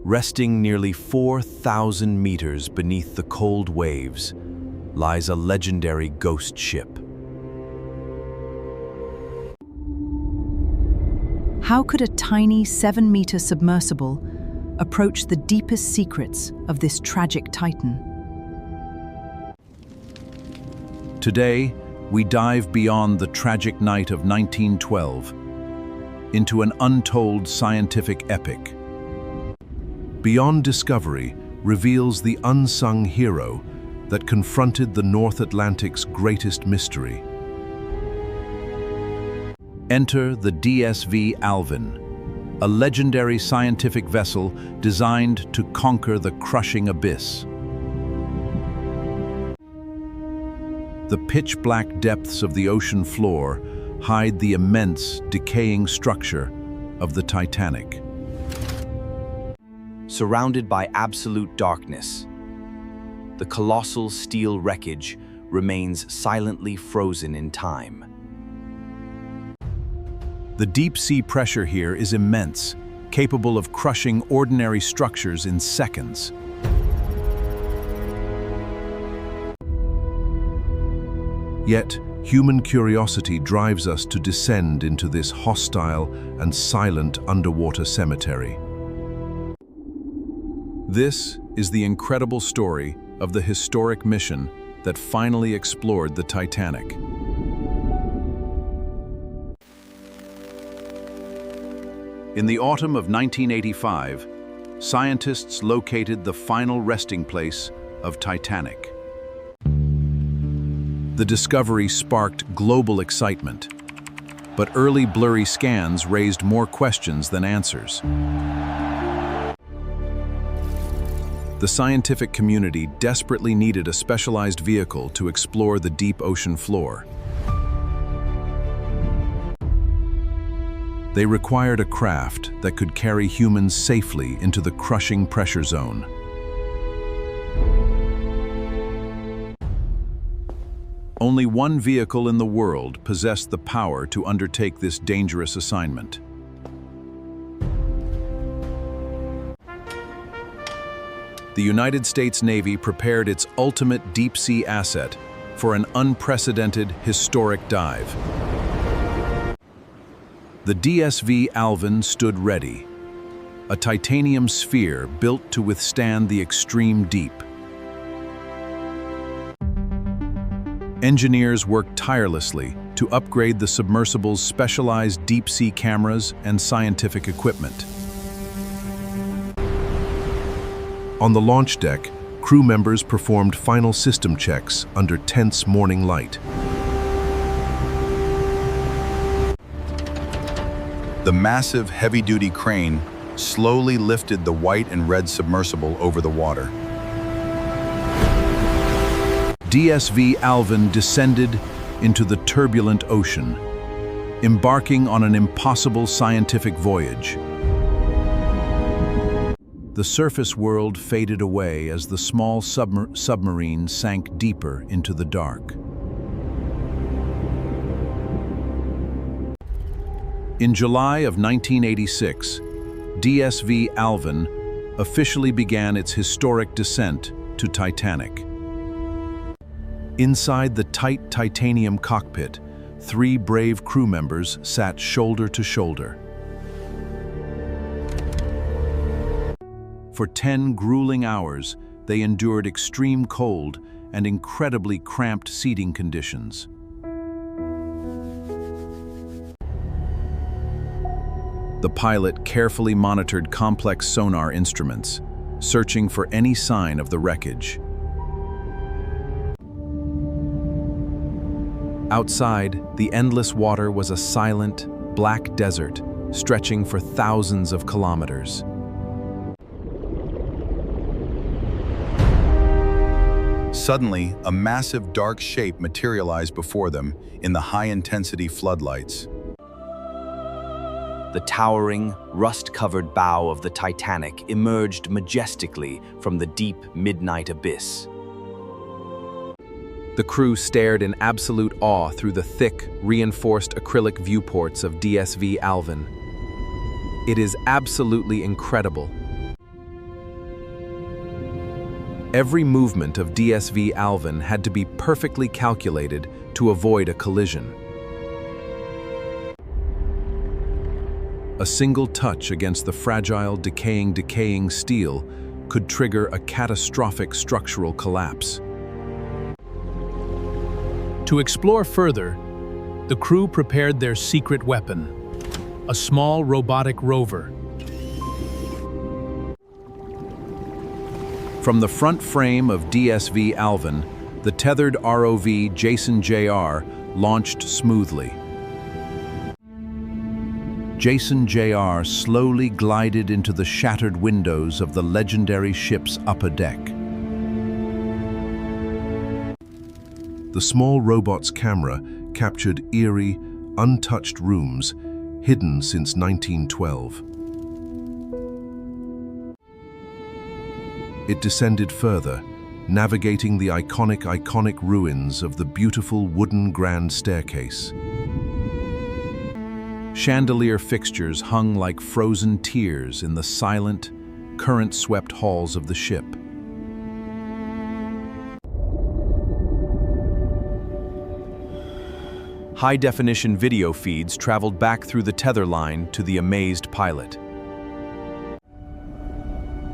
Resting nearly 4,000 meters beneath the cold waves lies a legendary ghost ship. How could a tiny 7-meter submersible approach the deepest secrets of this tragic titan? Today, we dive beyond the tragic night of 1912 into an untold scientific epic. Beyond Discovery reveals the unsung hero that confronted the North Atlantic's greatest mystery. Enter the DSV Alvin, a legendary scientific vessel designed to conquer the crushing abyss. The pitch-black depths of the ocean floor hide the immense, decaying structure of the Titanic. Surrounded by absolute darkness, the colossal steel wreckage remains silently frozen in time. The deep-sea pressure here is immense, capable of crushing ordinary structures in seconds. Yet, human curiosity drives us to descend into this hostile and silent underwater cemetery. This is the incredible story of the historic mission that finally explored the Titanic. In the autumn of 1985, scientists located the final resting place of Titanic. The discovery sparked global excitement, but early blurry scans raised more questions than answers. The scientific community desperately needed a specialized vehicle to explore the deep ocean floor. They required a craft that could carry humans safely into the crushing pressure zone. Only one vehicle in the world possessed the power to undertake this dangerous assignment. The United States Navy prepared its ultimate deep-sea asset for an unprecedented, historic dive. The DSV Alvin stood ready, a titanium sphere built to withstand the extreme deep. Engineers worked tirelessly to upgrade the submersible's specialized deep-sea cameras and scientific equipment. On the launch deck, crew members performed final system checks under tense morning light. The massive, heavy-duty crane slowly lifted the white and red submersible over the water. DSV Alvin descended into the turbulent ocean, embarking on an impossible scientific voyage. The surface world faded away as the small submarine sank deeper into the dark. In July of 1986, DSV Alvin officially began its historic descent to Titanic. Inside the tight titanium cockpit, 3 brave crew members sat shoulder to shoulder. For 10 grueling hours, they endured extreme cold and incredibly cramped seating conditions. The pilot carefully monitored complex sonar instruments, searching for any sign of the wreckage. Outside, the endless water was a silent, black desert stretching for thousands of kilometers. Suddenly, a massive dark shape materialized before them in the high-intensity floodlights. The towering, rust-covered bow of the Titanic emerged majestically from the deep midnight abyss. The crew stared in absolute awe through the thick, reinforced acrylic viewports of DSV Alvin. It is absolutely incredible. Every movement of DSV Alvin had to be perfectly calculated to avoid a collision. A single touch against the fragile, decaying steel could trigger a catastrophic structural collapse. To explore further, the crew prepared their secret weapon, a small robotic rover. From the front frame of DSV Alvin, the tethered ROV Jason Jr. launched smoothly. Jason Jr. slowly glided into the shattered windows of the legendary ship's upper deck. The small robot's camera captured eerie, untouched rooms hidden since 1912. It descended further, navigating the iconic ruins of the beautiful wooden grand staircase. Chandelier fixtures hung like frozen tears in the silent, current-swept halls of the ship. High-definition video feeds traveled back through the tether line to the amazed pilot.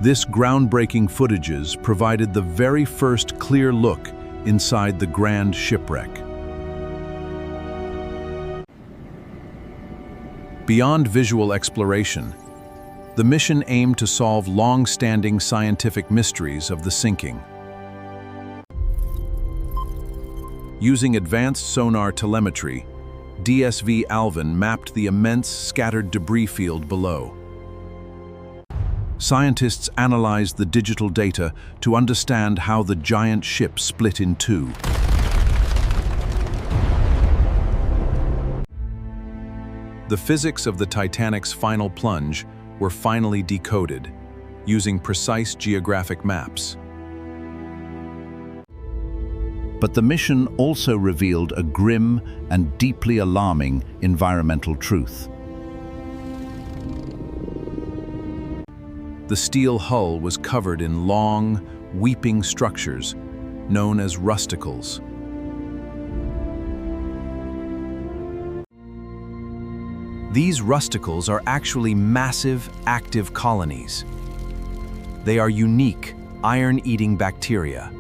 This groundbreaking footages provided the very first clear look inside the grand shipwreck. Beyond visual exploration, the mission aimed to solve long-standing scientific mysteries of the sinking. Using advanced sonar telemetry, DSV Alvin mapped the immense scattered debris field below. Scientists analyzed the digital data to understand how the giant ship split in two. The physics of the Titanic's final plunge were finally decoded, using precise geographic maps. But the mission also revealed a grim and deeply alarming environmental truth. The steel hull was covered in long, weeping structures known as rusticles. These rusticles are actually massive, active colonies. They are unique, iron-eating bacteria.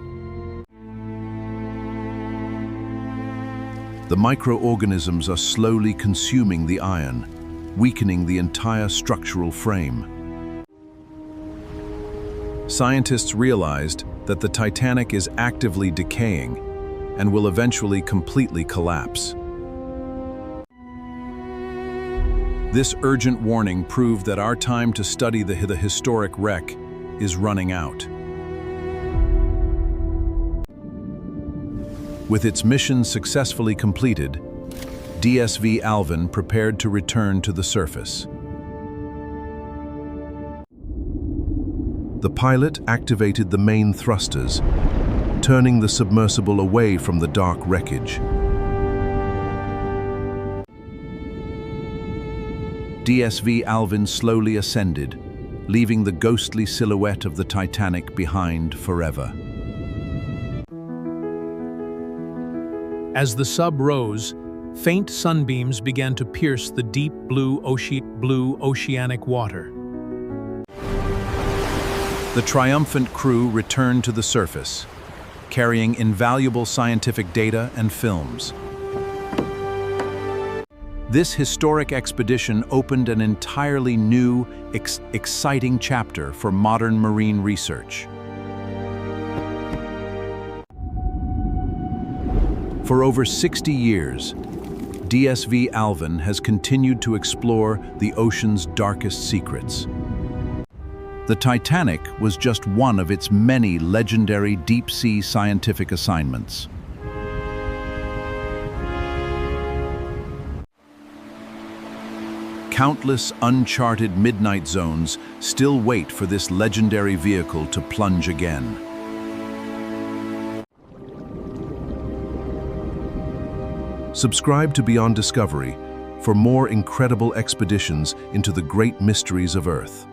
The microorganisms are slowly consuming the iron, weakening the entire structural frame. Scientists realized that the Titanic is actively decaying and will eventually completely collapse. This urgent warning proved that our time to study the historic wreck is running out. With its mission successfully completed, DSV Alvin prepared to return to the surface. The pilot activated the main thrusters, turning the submersible away from the dark wreckage. DSV Alvin slowly ascended, leaving the ghostly silhouette of the Titanic behind forever. As the sub rose, faint sunbeams began to pierce the deep blue oceanic water. The triumphant crew returned to the surface, carrying invaluable scientific data and films. This historic expedition opened an entirely new, exciting chapter for modern marine research. For over 60 years, DSV Alvin has continued to explore the ocean's darkest secrets. The Titanic was just one of its many legendary deep-sea scientific assignments. Countless uncharted midnight zones still wait for this legendary vehicle to plunge again. Subscribe to Beyond Discovery for more incredible expeditions into the great mysteries of Earth.